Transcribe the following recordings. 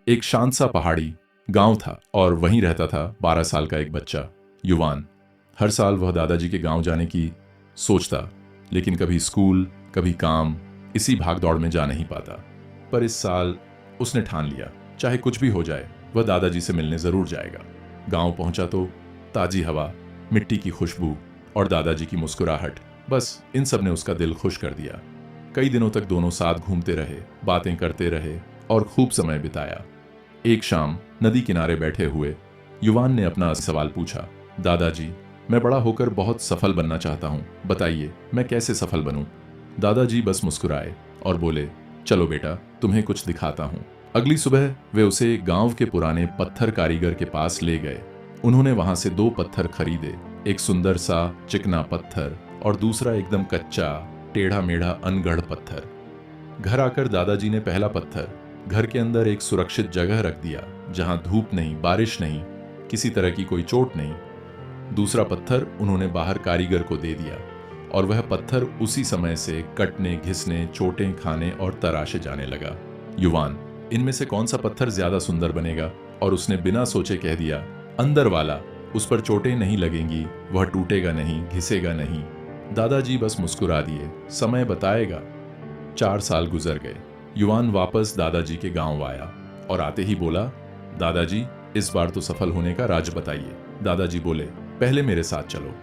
एक शांत सा पहाड़ी गांव था और वहीं रहता था 12 साल का एक बच्चा युवान। हर साल वह दादाजी के गांव जाने की सोचता, लेकिन कभी स्कूल कभी काम, इसी भाग दौड़ में जा नहीं पाता। पर इस साल उसने ठान लिया, चाहे कुछ भी हो जाए वह दादाजी से मिलने जरूर जाएगा। गांव पहुंचा तो ताजी हवा, मिट्टी की खुशबू और दादाजी की मुस्कुराहट, बस इन सब ने उसका दिल खुश कर दिया। कई दिनों तक दोनों साथ घूमते रहे, बातें करते रहे और खूब समय बिताया। एक शाम नदी किनारे बैठे हुए युवान ने अपना सवाल पूछा, दादाजी, मैं बड़ा होकर बहुत सफल बनना चाहता हूँ, बताइए मैं कैसे सफल बनूं? दादाजी बस मुस्कुराए और बोले, चलो बेटा, तुम्हें कुछ दिखाता हूँ। अगली सुबह वे उसे गांव के पुराने पत्थर कारीगर के पास ले गए। उन्होंने वहां से 2 पत्थर खरीदे, एक सुंदर सा चिकना पत्थर और दूसरा एकदम कच्चा टेढ़ा मेढ़ा अनगढ़ पत्थर। घर आकर दादाजी ने पहला पत्थर घर के अंदर एक सुरक्षित जगह रख दिया, जहां धूप नहीं, बारिश नहीं, किसी तरह की कोई चोट नहीं। दूसरा पत्थर उन्होंने बाहर कारीगर को दे दिया और वह पत्थर उसी समय से कटने, घिसने, चोटें खाने और तराशे जाने लगा। युवान, इनमें से कौन सा पत्थर ज्यादा सुंदर बनेगा? और उसने बिना सोचे कह दिया, अंदर वाला, उस पर चोटें नहीं लगेंगी, वह टूटेगा नहीं, घिसेगा नहीं। दादाजी बस मुस्कुरा दिए, समय बताएगा। 4 साल गुजर गए। युवान वापस दादाजी के गांव आया और आते ही बोला, दादाजी, इस बार तो सफल होने का राज बताइए। दादाजी बोले, पहले मेरे साथ चलो।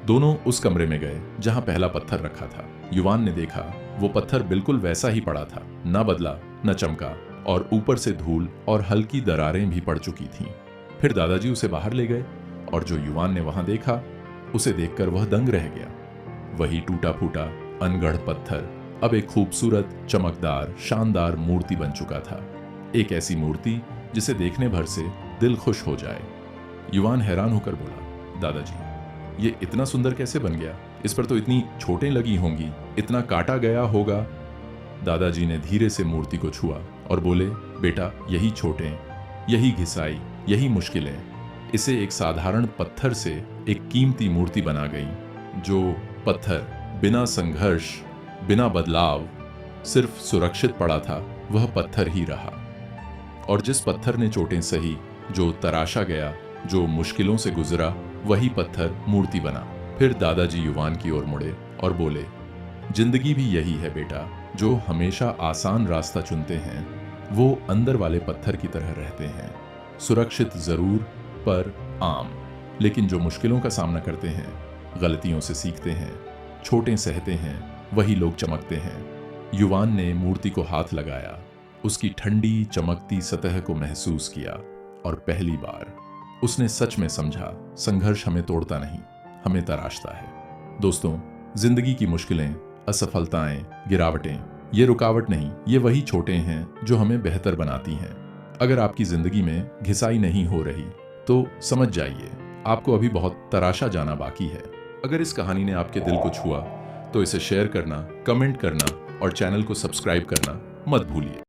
दोनों उस कमरे में गए जहां पहला पत्थर रखा था। युवान ने देखा वो पत्थर बिल्कुल वैसा ही पड़ा था, न बदला न चमका, और ऊपर से धूल और हल्की दरारें भी पड़ चुकी थीं। फिर दादाजी उसे बाहर ले गए और जो युवान ने वहां देखा, उसे देखकर वह दंग रह गया। वही टूटा फूटा अनगढ़ पत्थर अब एक खूबसूरत, चमकदार, शानदार मूर्ति बन चुका था। एक ऐसी मूर्ति जिसे देखने भर से दिल खुश हो जाए। युवान हैरान होकर बोला, दादाजी, ये इतना सुंदर कैसे बन गया? इस पर तो इतनी चोटें लगी होंगी, इतना काटा गया होगा। दादाजी ने धीरे से मूर्ति को छुआ और बोले, बेटा, यही चोटें, यही घिसाई, यही मुश्किलें इसे एक साधारण पत्थर से एक कीमती मूर्ति बना गई। जो पत्थर बिना संघर्ष, बिना बदलाव, सिर्फ सुरक्षित पड़ा था, वह पत्थर ही रहा। और जिस पत्थर ने चोटें सही, जो तराशा गया, जो मुश्किलों से गुजरा, वही पत्थर मूर्ति बना। फिर दादाजी युवान की ओर मुड़े और बोले, जिंदगी भी यही है बेटा, जो हमेशा आसान रास्ता चुनते हैं वो अंदर वाले पत्थर की तरह रहते हैं, सुरक्षित जरूर पर आम। लेकिन जो मुश्किलों का सामना करते हैं, गलतियों से सीखते हैं, चोटें सहते हैं, वही लोग चमकते हैं। युवान ने मूर्ति को हाथ लगाया, उसकी ठंडी चमकती सतह को महसूस किया और पहली बार उसने सच में समझा, संघर्ष हमें तोड़ता नहीं, हमें तराशता है। दोस्तों, जिंदगी की मुश्किलें, असफलताएं, गिरावटें, ये रुकावट नहीं, ये वही चोटें हैं जो हमें बेहतर बनाती हैं। अगर आपकी जिंदगी में घिसाई नहीं हो रही तो समझ जाइए, आपको अभी बहुत तराशा जाना बाकी है। अगर इस कहानी ने आपके दिल को छुआ तो इसे शेयर करना, कमेंट करना और चैनल को सब्सक्राइब करना मत भूलिए।